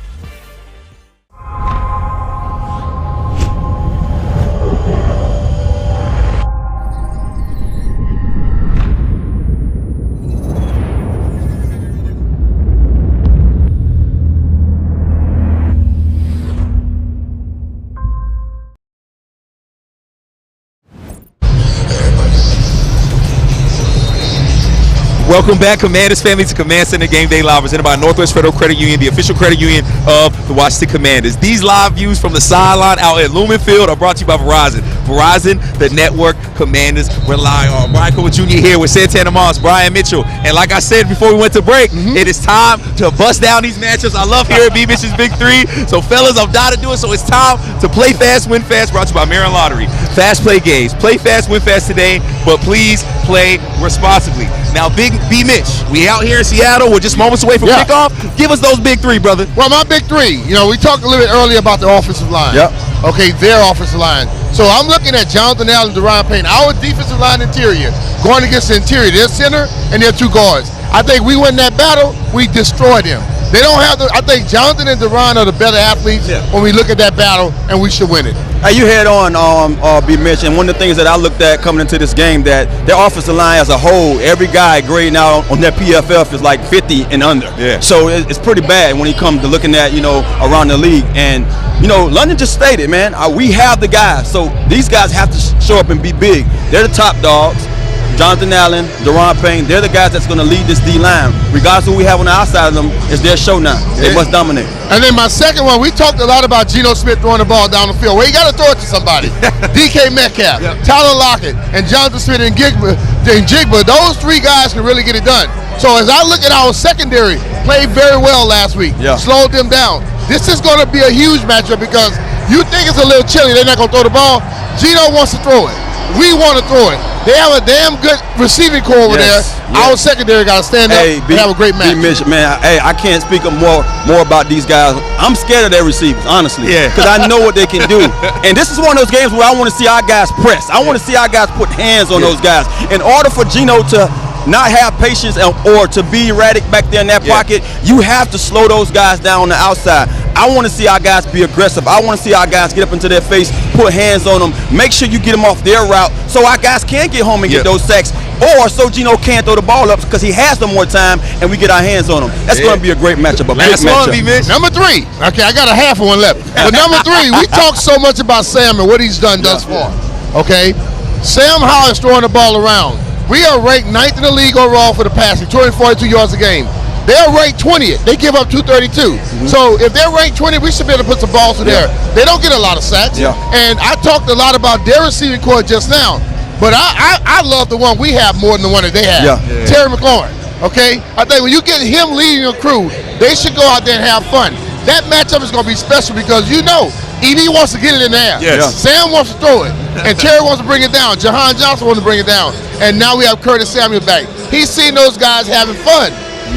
Welcome back, Commanders family, to Command Center Game Day Live, presented by Northwest Federal Credit Union, the official credit union of the Washington Commanders. These live views from the sideline out at Lumen Field are brought to you by Verizon. Verizon, the network Commanders rely on. Brian Cole Jr. here with Santana Moss, Brian Mitchell. And like I said before we went to break, it is time to bust down these matchups. I love hearing BMitch's Big Three. So, fellas, I'm dying to do it. So it's time to play fast, win fast, brought to you by Maryland Lottery. Fast play games. Play fast, win fast today, but please play responsibly. Now, BMitch, we out here in Seattle. We're just moments away from kickoff. Give us those Big Three, brother. Well, my Big Three, we talked a little bit earlier about the offensive line. Yep. Okay, their offensive line. So I'm looking at Jonathan Allen, Deron Payne, our defensive line interior, going against the interior, their center and their 2 guards. I think we win that battle, we destroy them. They don't have I think Jonathan and Deron are the better athletes when we look at that battle, and we should win it. Hey, you had on BMitch, and one of the things that I looked at coming into this game, that their offensive line as a whole, every guy grading out on their PFF is like 50 and under. Yeah. So it's pretty bad when it comes to looking at, around the league. And, London just stated, man, we have the guys. So these guys have to show up and be big. They're the top dogs. Jonathan Allen, Deron Payne, they're the guys that's going to lead this D-line. Regardless of who we have on the outside of them, it's their show now. They must dominate. And then my second one, we talked a lot about Geno Smith throwing the ball down the field. Well, you got to throw it to somebody. DK Metcalf, Tyler Lockett, and Jonathan Smith and Jigba, those 3 guys can really get it done. So as I look at our secondary, played very well last week, slowed them down. This is going to be a huge matchup because you think it's a little chilly, they're not going to throw the ball. Geno wants to throw it. We want to throw it. They have a damn good receiving core over there. Our secondary got to stand up and have a great match. BMitch, man, I can't speak more about these guys. I'm scared of their receivers, honestly, because I know what they can do. And this is one of those games where I want to see our guys press. I want to see our guys put hands on those guys. In order for Geno to not have patience or to be erratic back there in that pocket, you have to slow those guys down on the outside. I want to see our guys be aggressive. I want to see our guys get up into their face, put hands on them, make sure you get them off their route so our guys can get home and get those sacks, or so Geno can't throw the ball up because he has no more time and we get our hands on him. That's going to be a great matchup. Last one, number 3. Okay, I got a half of one left. But number 3, we talk so much about Sam and what he's done thus far. Okay, Sam Howell is throwing the ball around. We are ranked 9th in the league overall for the passing, 242 yards a game. They're ranked 20th. They give up 232. So if they're ranked 20, we should be able to put some balls in there. They don't get a lot of sacks. And I talked a lot about their receiving core just now. But I love the one we have more than the one that they have. Terry McLaurin. Okay? I think when you get him leading your crew, they should go out there and have fun. That matchup is going to be special because Edie wants to get it in the air. Sam wants to throw it. And Terry wants to bring it down. Jahan Johnson wants to bring it down. And now we have Curtis Samuel back. He's seen those guys having fun.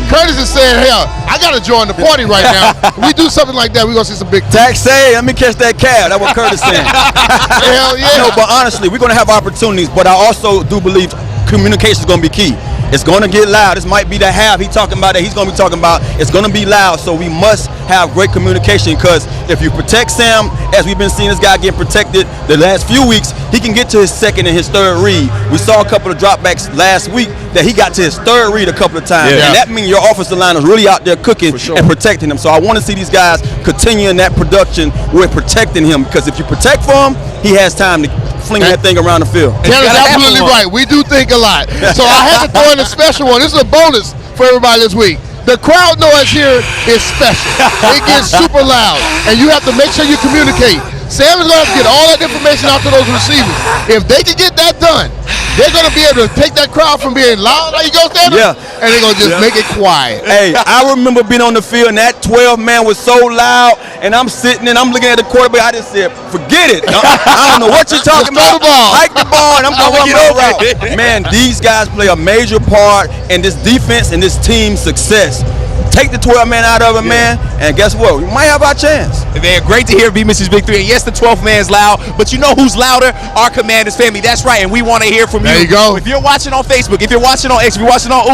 Curtis is saying, hell, I got to join the party right now. If we do something like that, we're going to see some big Tax say, let me catch that cab. That's what Curtis saying. Hell yeah. No, but honestly, we're going to have opportunities, but I also do believe communication is going to be key. It's going to get loud. This might be the half he's talking about that he's going to be talking about. It's going to be loud, so we must have great communication because if you protect Sam, as we've been seeing this guy get protected the last few weeks, he can get to his second and his third read. We saw a couple of dropbacks last week that he got to his third read a couple of times, and that means your offensive line is really out there cooking and protecting him. So I want to see these guys continuing that production with protecting him because if you protect for him, he has time to fling that thing around the field. Tanner's absolutely right. We do think a lot. So I had to throw in a special one. This is a bonus for everybody this week. The crowd noise here is special. It gets super loud, and you have to make sure you communicate. Sam is going to have to get all that information out to those receivers. If they can get that done, they're going to be able to take that crowd from being loud, how you go, Stan? And they're going to just make it quiet. Hey, I remember being on the field, and that 12-man was so loud, and I'm sitting and I'm looking at the quarterback. I just said, forget it. I don't know what you're talking about. Hike the ball, and I'm going to run my route. Man, these guys play a major part in this defense and this team's success. Take the 12-man out of it, man, and guess what? We might have our chance. Man, great to hear BMitch's Big Three. And yes, the 12th man's loud, but you know who's louder? Our Commanders family. That's right, and we want to hear from you. There you go. If you're watching on Facebook, if you're watching on X, if you're watching on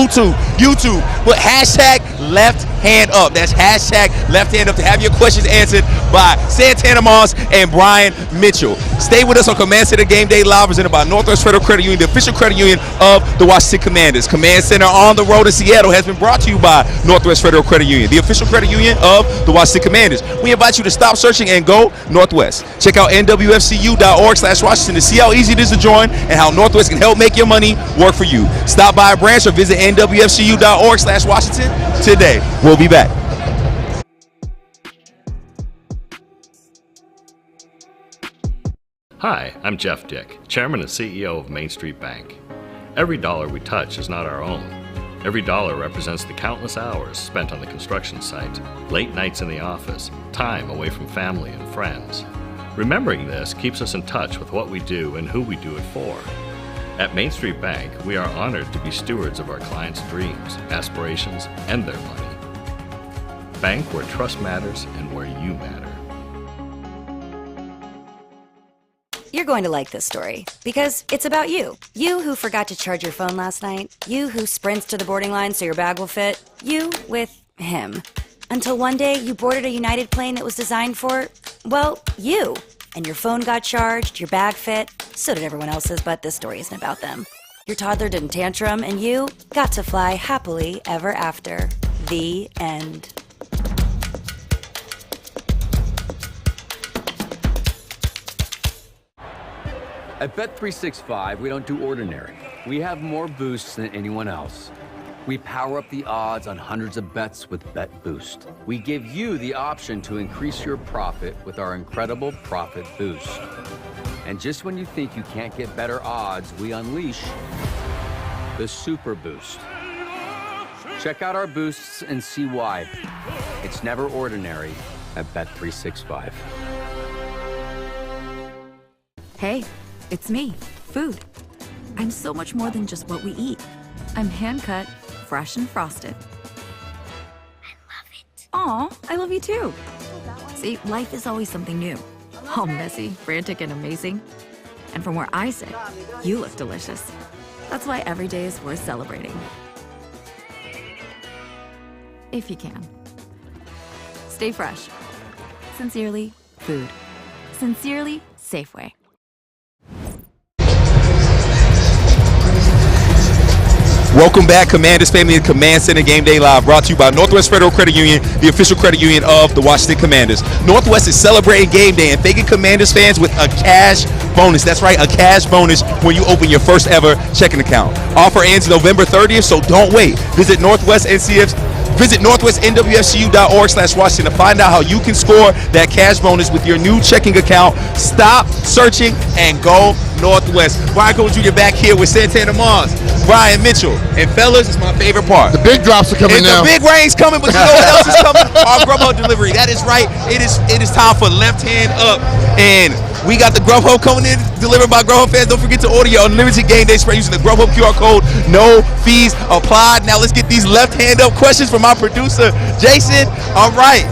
YouTube, But hashtag left hand up. That's hashtag left hand up to have your questions answered by Santana Moss and Brian Mitchell. Stay with us on Command Center Game Day Live, presented by Northwest Federal Credit Union, the official credit union of the Washington Commanders. Command Center on the road in Seattle has been brought to you by Northwest Federal Credit Union, the official credit union of the Washington Commanders. We invite you to stop searching and go Northwest. Check out nwfcu.org/Washington to see how easy it is to join and how Northwest can help make your money work for you. Stop by a branch or visit nwfcu.org/Washington today. We'll be back. Hi, I'm Jeff Dick, Chairman and CEO of Main Street Bank. Every dollar we touch is not our own. Every dollar represents the countless hours spent on the construction site, late nights in the office, time away from family and friends. Remembering this keeps us in touch with what we do and who we do it for. At Main Street Bank, we are honored to be stewards of our clients' dreams, aspirations, and their money. Bank where trust matters and where you matter. You're going to like this story because it's about you. You who forgot to charge your phone last night. You who sprints to the boarding line so your bag will fit. You with him. Until one day you boarded a United plane that was designed for, well, you. And your phone got charged, your bag fit, so did everyone else's, but this story isn't about them. Your toddler didn't tantrum, and you got to fly happily ever after. The end. At Bet365, we don't do ordinary. We have more boosts than anyone else. We power up the odds on hundreds of bets with Bet Boost. We give you the option to increase your profit with our incredible Profit Boost. And just when you think you can't get better odds, we unleash the Super Boost. Check out our boosts and see why. It's never ordinary at Bet365. Hey, it's me, food. I'm so much more than just what we eat. I'm hand-cut, fresh and frosted. I love it. Aw, I love you too. See, life is always something new. All messy, frantic, and amazing. And from where I sit, you look delicious. That's why every day is worth celebrating. If you can. Stay fresh. Sincerely, food. Sincerely, Safeway. Welcome back, Commanders family, and Command Center Game Day Live, brought to you by Northwest Federal Credit Union, the official credit union of the Washington Commanders. Northwest is celebrating Game Day and thanking Commanders fans with a cash bonus. That's right, a cash bonus when you open your first ever checking account. Offer ends November 30th, so don't wait. Visit NWFCU.org/Washington to find out how you can score that cash bonus with your new checking account. Stop searching and go Northwest. Brian Cole Jr. back here with Santana Moss, Brian Mitchell, and fellas, it's my favorite part. The big drops are coming now. The big rain's coming, but you know what else is coming? Our Grubhub delivery. That is right. It is time for left hand up, and we got the Grubhub coming in, delivered by Grubhub fans. Don't forget to order your unlimited game day spread using the Grubhub QR code. No fees applied. Now let's get these left hand up questions from our producer, Jason. All right.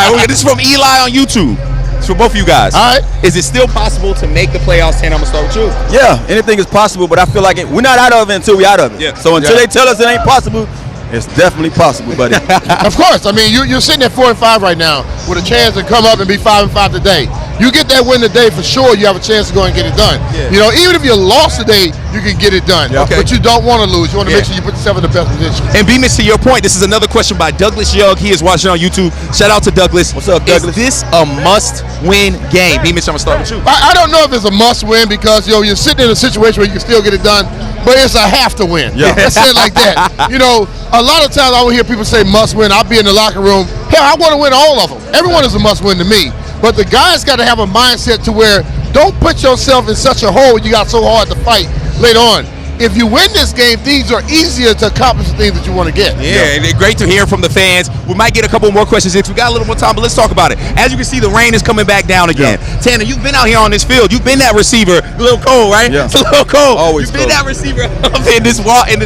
All right, this is from Eli on YouTube. It's for both of you guys. All right. Is it still possible to make the playoffs, 10? I'm going to start with you. Yeah, anything is possible, but I feel like we're not out of it until we're out of it. Yeah. So until they tell us it ain't possible, it's definitely possible, buddy. Of course. I mean, you're sitting at 4-5 right now with a chance to come up and be 5-5 today. You get that win today, for sure, you have a chance to go and get it done. Yeah. You know, even if you lost today, you can get it done. Yeah. Okay. But you don't want to lose. You want to make sure you put yourself in the best position. And BMitch, to your point, this is another question by Douglas Young. He is watching on YouTube. Shout out to Douglas. What's up, Douglas? Is this a must-win game? BMitch, I'm going to start with you. I don't know if it's a must-win because, you're sitting in a situation where you can still get it done, but it's a have-to-win. Yeah. Let's say it like that. You know, a lot of times I will hear people say must-win. I'll be in the locker room. Hell, I want to win all of them. Everyone is a must-win to me. But the guys got to have a mindset to where don't put yourself in such a hole you got so hard to fight later on. If you win this game, things are easier to accomplish the things that you want to get. Yeah, and great to hear from the fans. We might get a couple more questions in. We got a little more time, but let's talk about it. As you can see, the rain is coming back down again. Yeah. Tanner, you've been out here on this field. You've been that receiver. A little cold, right? Yeah. It's a little cold. Always You've been that receiver up in this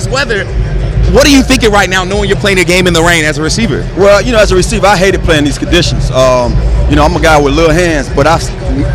weather. What are you thinking right now, knowing you're playing a game in the rain as a receiver? Well, as a receiver, I hated playing these conditions. I'm a guy with little hands, but I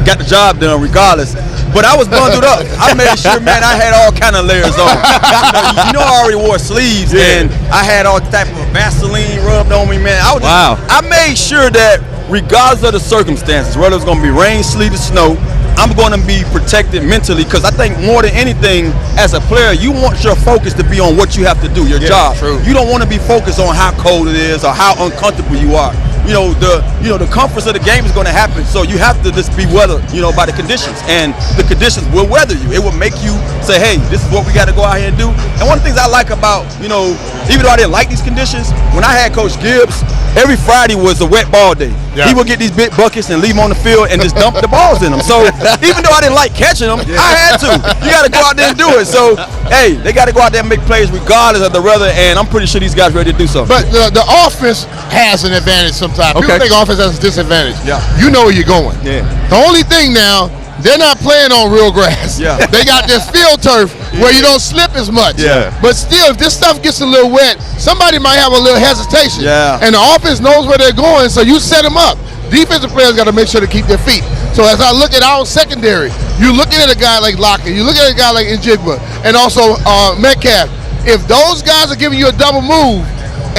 got the job done regardless. But I was bundled up. I made sure, man, I had all kind of layers on. I already wore sleeves, and I had all type of Vaseline rubbed on me, man. I made sure that regardless of the circumstances, whether it's going to be rain, sleet, or snow, I'm going to be protected mentally, because I think more than anything, as a player, you want your focus to be on what you have to do, your job. True. You don't want to be focused on how cold it is or how uncomfortable you are. The comforts of the game is going to happen, so you have to just be weathered, by the conditions, and the conditions will weather you. It will make you say, hey, this is what we got to go out here and do. And one of the things I like about, even though I didn't like these conditions, when I had Coach Gibbs, every Friday was a wet ball day. Yeah. He would get these big buckets and leave them on the field and just dump the balls in them. So even though I didn't like catching them, I had to. You got to go out there and do it. So, hey, they got to go out there and make plays regardless of the weather, and I'm pretty sure these guys ready to do something. But the offense has an advantage sometimes. People think offense has a disadvantage. Yeah. You know where you're going. Yeah. The only thing now, they're not playing on real grass. Yeah. They got this field turf where you don't slip as much. Yeah. But still, if this stuff gets a little wet, somebody might have a little hesitation. Yeah. And the offense knows where they're going, so you set them up. Defensive players got to make sure to keep their feet. So as I look at our secondary, you're looking at a guy like Lockett, you're looking at a guy like Njigba, and also Metcalf. If those guys are giving you a double move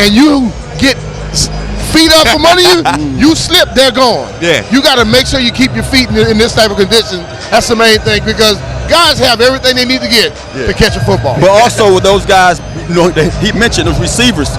and you get feet up from under you, you slip, they're gone. Yeah. You got to make sure you keep your feet in this type of condition. That's the main thing, because guys have everything they need to get to catch a football. But also with those guys, he mentioned those receivers,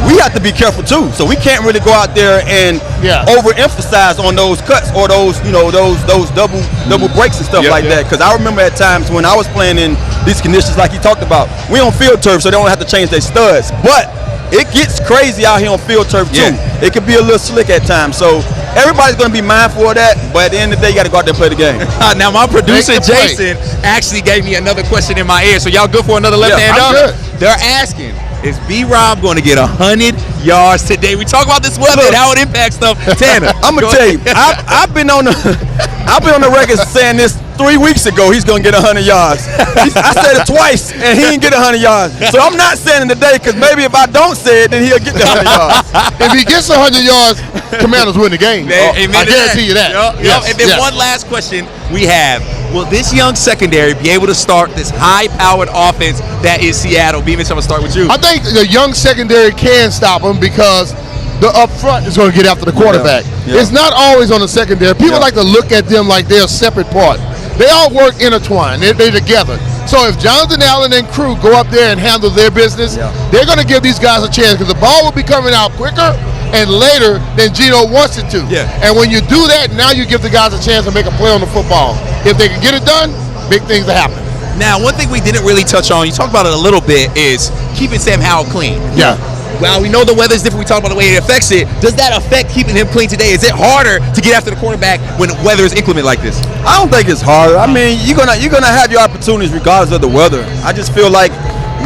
we have to be careful too. So we can't really go out there and overemphasize on those cuts or those those double breaks and stuff like that. Because I remember at times when I was playing in these conditions like he talked about, we on field turf, so they don't have to change their studs. But it gets crazy out here on field turf too. Yeah. It can be a little slick at times. So everybody's going to be mindful of that. But at the end of the day, you got to go out there and play the game. Now, my producer, Jason, actually gave me another question in my ear. So y'all good for another left hand up? They're asking, is B-Rob going to get 100 yards today? We talk about this weather and how it impacts stuff. Tanner, I'm going to tell you, I've been on the record saying this 3 weeks ago, he's going to get 100 yards. I said it twice, and he didn't get 100 yards. So I'm not saying it today, because maybe if I don't say it, then he'll get the 100 yards. If he gets 100 yards, Commanders win the game. I guarantee you that. Yes. And then one last question we have. Will this young secondary be able to start this high-powered offense that is Seattle? BMitch, I'm going to start with you. I think the young secondary can stop them, because the up front is going to get after the quarterback. Yeah. It's not always on the secondary. People like to look at them like they're a separate part. They all work intertwined. They're together. So if Jonathan Allen and crew go up there and handle their business, they're going to give these guys a chance, because the ball will be coming out quicker and later than Gino wants it to. Yeah. And when you do that, now you give the guys a chance to make a play on the football. If they can get it done, big things will happen. Now, one thing we didn't really touch on, you talked about it a little bit, is keeping Sam Howell clean. Yeah. Well, we know the weather's different. We talked about the way it affects it. Does that affect keeping him clean today? Is it harder to get after the quarterback when weather is inclement like this? I don't think it's harder. I mean, you're gonna have your opportunities regardless of the weather. I just feel like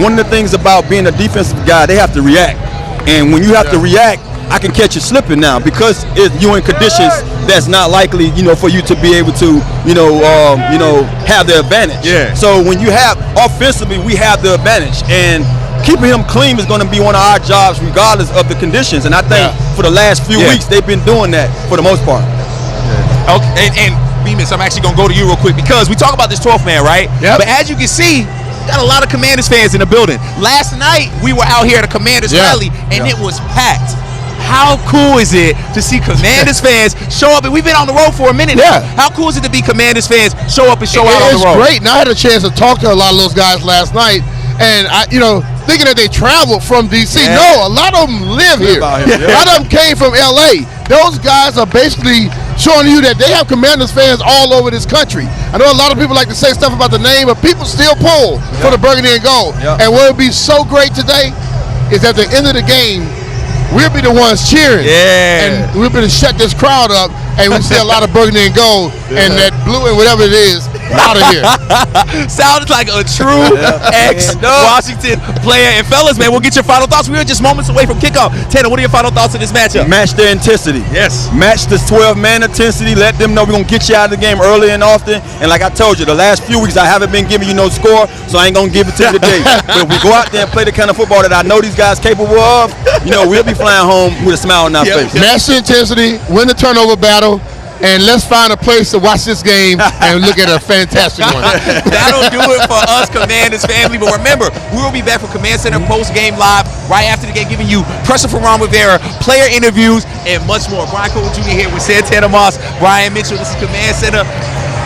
one of the things about being a defensive guy, they have to react. And when you have to react, I can catch you slipping now, because you're in conditions that's not likely, for you to be able to, have the advantage. Yeah. So when you have offensively, we have the advantage, and keeping him clean is going to be one of our jobs regardless of the conditions. And I think for the last few weeks, they've been doing that for the most part. Yeah. Okay. And BMitch, I'm actually going to go to you real quick, because we talk about this 12th man, right? Yep. But as you can see, got a lot of Commanders fans in the building. Last night, we were out here at a Commanders rally, and it was packed. How cool is it to see Commanders fans show up? And we've been on the road for a minute now. How cool is it to be Commanders fans show up and show out on the road? It's great. And I had a chance to talk to a lot of those guys last night. And, thinking that they traveled from D.C. Yeah. No, a lot of them live here. A lot of them came from L.A. Those guys are basically showing you that they have Commanders fans all over this country. I know a lot of people like to say stuff about the name, but people still pull for the burgundy and gold. And what would be so great today is at the end of the game, we'll be the ones cheering. And we'll be to shut this crowd up, and we see a lot of burgundy and gold and that blue and whatever it is. Out of here. Sounds like a true ex-Washington player. And fellas, man, we'll get your final thoughts. We are just moments away from kickoff. Tanner, what are your final thoughts of this matchup? Match the intensity. Yes. Match this 12-man intensity. Let them know we're going to get you out of the game early and often. And like I told you, the last few weeks I haven't been giving you no score, so I ain't going to give it to you today. But if we go out there and play the kind of football that I know these guys capable of, we'll be flying home with a smile on our face. Match the intensity, win the turnover battle, and let's find a place to watch this game and look at a fantastic one. That'll do it for us, Commanders family. But remember, we will be back for Command Center post-game live right after the game, giving you pressure from Ron Rivera, player interviews, and much more. Brian Cole Jr. here with Santana Moss, Brian Mitchell. This is Command Center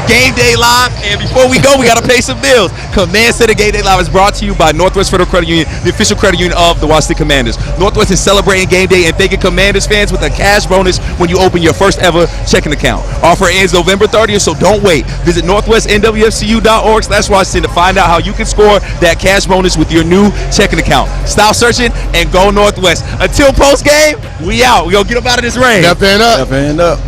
Game Day Live. And before we go, we got to pay some bills. Command Center Game Day Live is brought to you by Northwest Federal Credit Union, the official credit union of the Washington Commanders. Northwest is celebrating Game Day and thanking Commanders fans with a cash bonus when you open your first ever checking account. Offer ends November 30th, so don't wait. Visit northwestnwfcu.org/Washington to find out how you can score that cash bonus with your new checking account. Stop searching and go Northwest. Until post game, we out. We gonna get up out of this rain. Left hand up. Left hand up.